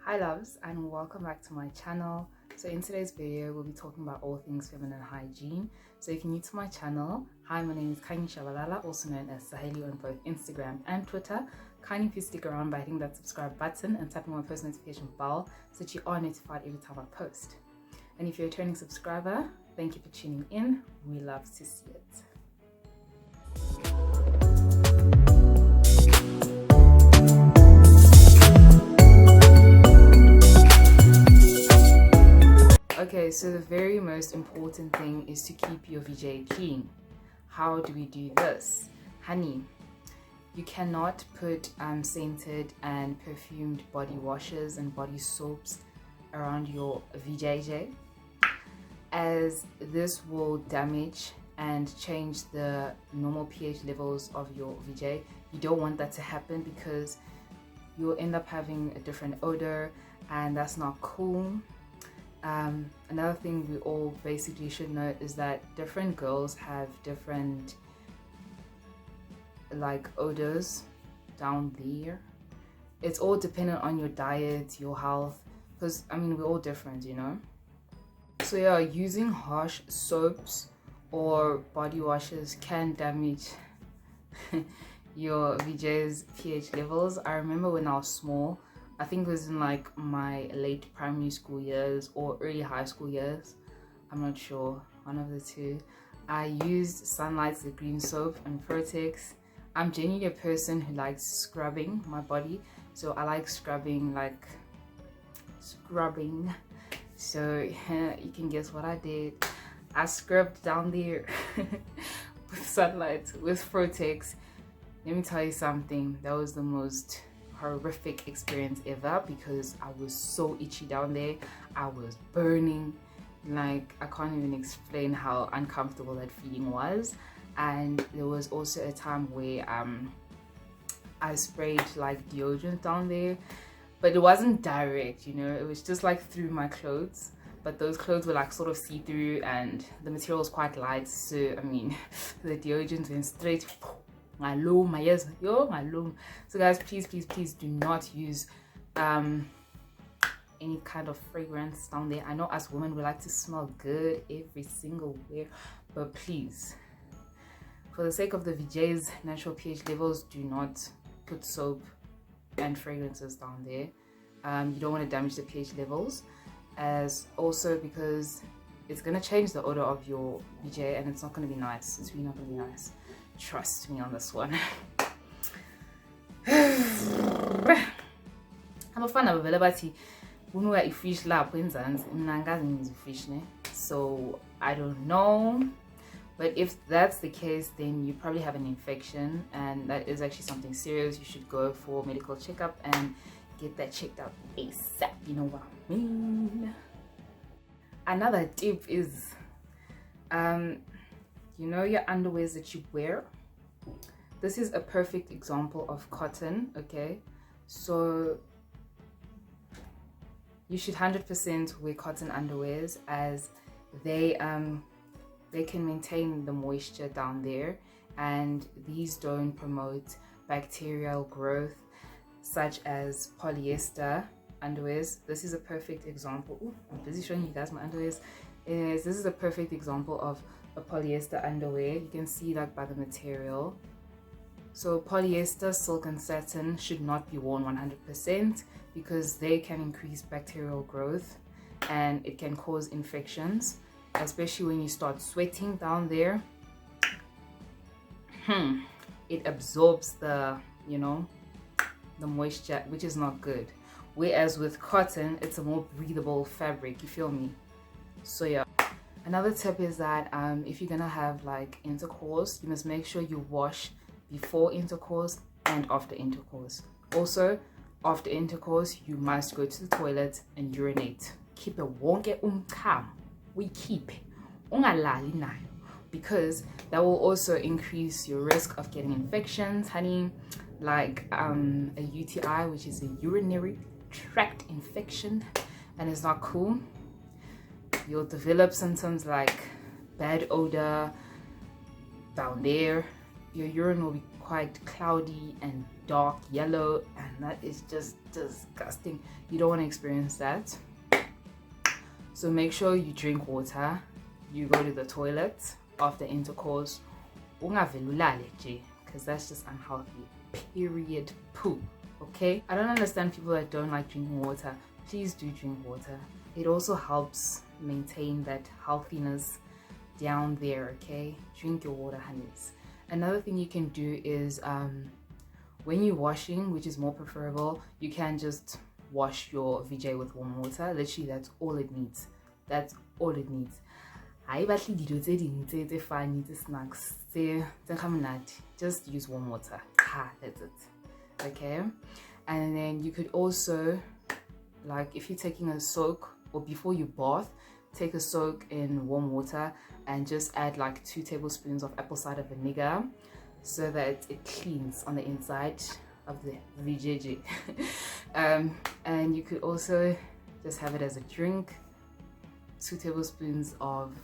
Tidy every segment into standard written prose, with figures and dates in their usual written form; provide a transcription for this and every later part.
Hi loves, and welcome back to my channel. So in today's video we'll be talking about all things feminine hygiene. So if you're new to my channel, hi, my name is Kanye Shabalala, also known as Saheli on both Instagram and Twitter. Kindly please stick around by hitting that subscribe button and tapping my post notification bell so that you are notified every time I post. And if you're a returning subscriber, thank you for tuning in. We love to see it. Okay, so the very most important thing is to keep your VJ clean. How do we do this? Honey, you cannot put scented and perfumed body washes and body soaps around your VJJ, as this will damage and change the normal pH levels of your VJ. You don't want that to happen because you'll end up having a different odor, and that's not cool. Another thing we all basically should know is that different girls have different odors down there. It's all dependent on your diet, your health, because I mean we're all different, you know. So yeah, using harsh soaps or body washes can damage your VJ's pH levels. I remember when I was small, I think it was in like my late primary school years or early high school years, I'm not sure, one of the two. I used Sunlight's the green soap and Protex. I'm genuinely a person who likes scrubbing my body, so I like scrubbing. So yeah, you can guess what I did. I scrubbed down there with Sunlight, with Protex. Let me tell you something, that was the most horrific experience ever because I was so itchy down there. I was burning, like I can't even explain how uncomfortable that feeling was. And there was also a time where I sprayed like deodorant down there, but it wasn't direct, you know, it was just like through my clothes, but those clothes were like sort of see-through and the material was quite light, so I mean the deodorant went straight my loom, my ears, yo, my loom. So guys, please do not use any kind of fragrance down there. I know as women we like to smell good every single wear, but please, for the sake of the VJ's natural pH levels, do not put soap and fragrances down there. You don't want to damage the pH levels, as also because it's going to change the odor of your VJ and it's not going to be nice. It's really not going to be nice. Trust me on this one. Abafana bavela bathi kunuka ifish lapho enzansi, mina angazi ngizifish ne. So I don't know, but if that's the case, then you probably have an infection, and that is actually something serious. You should go for medical checkup and get that checked out ASAP, you know what I mean. Another tip is you know your underwears that you wear, this is a perfect example of cotton. Okay, so you should 100% wear cotton underwears, as they can maintain the moisture down there, and these don't promote bacterial growth such as polyester underwears. This is a perfect example. Ooh, I'm busy showing you guys my underwears. This is a perfect example of a polyester underwear. You can see that by the material. So polyester, silk and satin should not be worn 100% because they can increase bacterial growth and it can cause infections, especially when you start sweating down there. It absorbs the, you know, the moisture, which is not good. Whereas with cotton, it's a more breathable fabric, you feel me? So yeah. Another tip is that if you're gonna have like intercourse, you must make sure you wash before intercourse and after intercourse. Also, after intercourse, you must go to the toilet and urinate. Keep it wonke we keep ungalali nayo, because that will also increase your risk of getting infections, honey, like a UTI, which is a urinary tract infection, and it's not cool. You'll develop symptoms like bad odor down there. Your urine will be quite cloudy and dark yellow, and that is just disgusting. You don't want to experience that. So make sure you drink water, you go to the toilet after intercourse, because that's just unhealthy. Period. Poo. Okay? I don't understand people that don't like drinking water. Please do drink water. It also helps maintain that healthiness down there, okay? Drink your water, honeys. Another thing you can do is when you're washing, which is more preferable, you can just wash your VJ with warm water. Literally, that's all it needs. That's all it needs. Snacks, just use warm water. That's it. Okay? And then you could also, like, if you're taking a soak or before you bath, take a soak in warm water and just add like 2 tablespoons of apple cider vinegar so that it cleans on the inside of the VJJ. And you could also just have it as a drink. 2 tablespoons of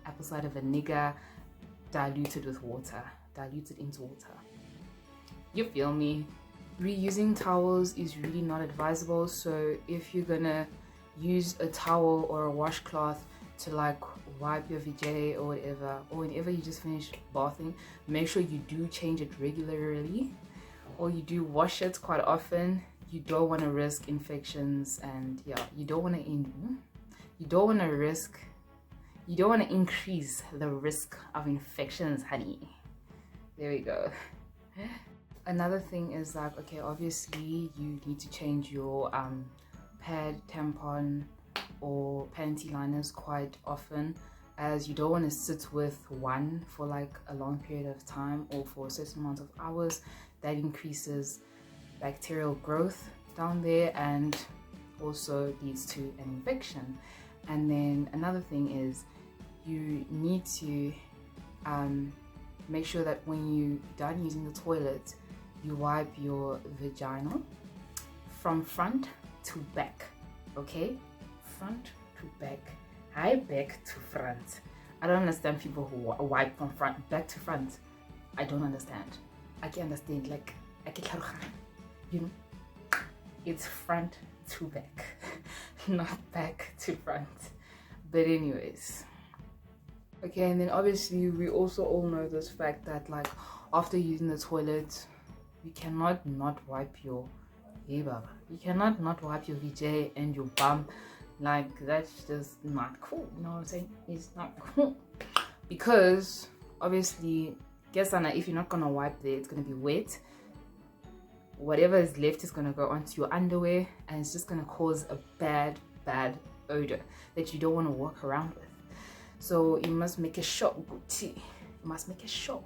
apple cider vinegar diluted with water, diluted into water. You feel me? Reusing towels is really not advisable, so if you're gonna use a towel or a washcloth to like wipe your VJ or whatever, or whenever you just finish bathing, make sure you do change it regularly, or you do wash it quite often. You don't want to risk infections, and yeah, you don't want to increase the risk of infections, honey. There we go. Another thing is like, okay, obviously you need to change your pad, tampon or panty liners quite often, as you don't want to sit with one for like a long period of time or for a certain amount of hours. That increases bacterial growth down there and also leads to an infection. And then another thing is you need to make sure that when you're done using the toilet, you wipe your vagina from front to back. Okay, front to back. Hi, back to front. I don't understand people who wipe from front back to front. I don't understand. I can understand, like, I can, you know, it's front to back, not back to front. But anyways, okay. And then obviously we also all know this fact that like after using the toilet, you cannot not wipe your you cannot not wipe your VJ and your bum. Like, that's just not cool, you know what I'm saying? It's not cool, because obviously, guess Anna, if you're not gonna wipe there, it's gonna be wet. Whatever is left is gonna go onto your underwear, and it's just gonna cause a bad odor that you don't want to walk around with. So you must make a sure, you must make a sure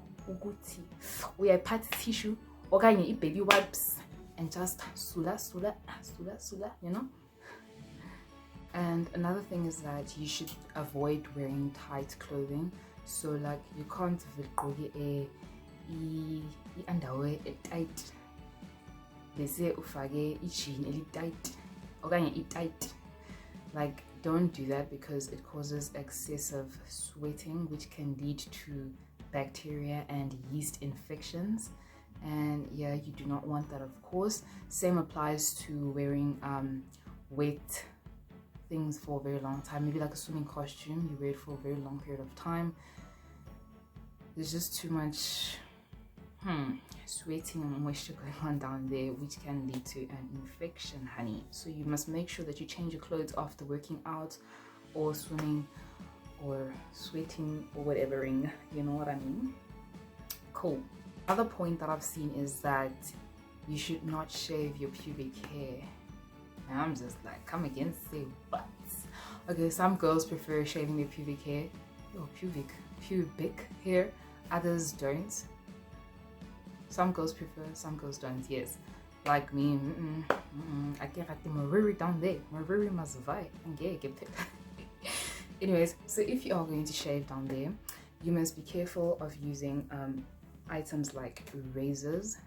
we are part tissue or baby wipes and just sula, you know. And another thing is that you should avoid wearing tight clothing. So like, you can't a underwear tight. They say ufage jean tight okanye tight. Like, don't do that, because it causes excessive sweating, which can lead to bacteria and yeast infections. And yeah, you do not want that, of course. Same applies to wearing wet things for a very long time. Maybe like a swimming costume, you wear it for a very long period of time. There's just too much sweating and moisture going on down there, which can lead to an infection, honey. So you must make sure that you change your clothes after working out or swimming or sweating or whatevering, you know what I mean? Cool. Another point that I've seen is that you should not shave your pubic hair. And I'm just like, come again, say what? Okay, some girls prefer shaving their pubic hair. Oh, pubic hair. Others don't. Some girls prefer, some girls don't, yes. Like me, I can't get my riri down there. My riri must vibe. Anyways, so if you are going to shave down there, you must be careful of using items like razors,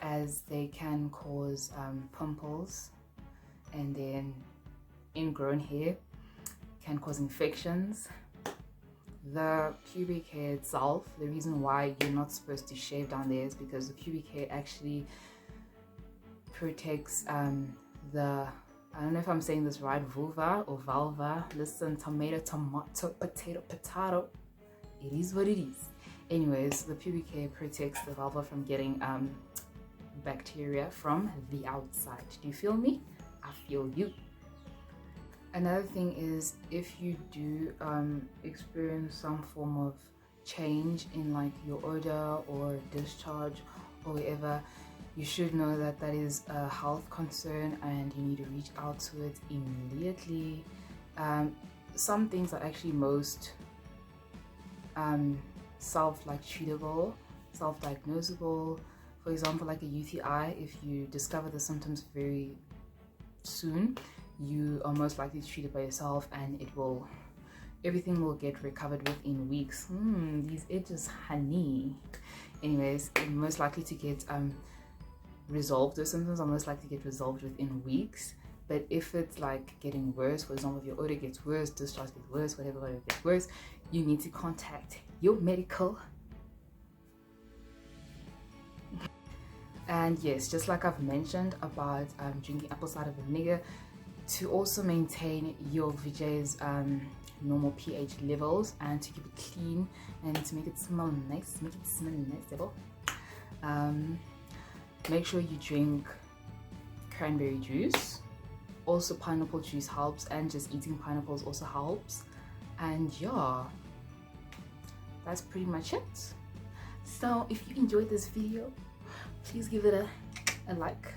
as they can cause pimples, and then ingrown hair can cause infections. The pubic hair itself, the reason why you're not supposed to shave down there is because the pubic hair actually protects the, I don't know if I'm saying this right, vulva or vulva. Listen, tomato, potato. It is what it is. Anyways, the pubic hair protects the vulva from getting bacteria from the outside. Do you feel me? I feel you. Another thing is, if you do experience some form of change in like your odor or discharge or whatever, you should know that that is a health concern and you need to reach out to it immediately. Some things are actually most treatable, self-diagnosable. For example, like a UTI, if you discover the symptoms very soon, you are most likely to treat it by yourself, and everything will get recovered within weeks. These edges, honey. Anyways, you're most likely to get resolved. Those symptoms are most likely to get resolved within weeks. But if it's like getting worse, for example, if your odor gets worse, discharge gets worse, whatever gets worse, you need to contact your medical. And yes, just like I've mentioned about drinking apple cider vinegar, to also maintain your vajay's normal pH levels and to keep it clean and to make it smell nice, make sure you drink cranberry juice. Also pineapple juice helps, and just eating pineapples also helps. And yeah, that's pretty much it. So if you enjoyed this video, please give it a like.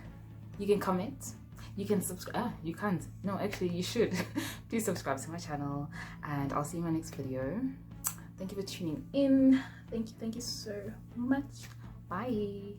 You can comment, you can subscribe. You can't, no, actually you should. Please subscribe to my channel, and I'll see you in my next video. Thank you for tuning in. Thank you so much. Bye.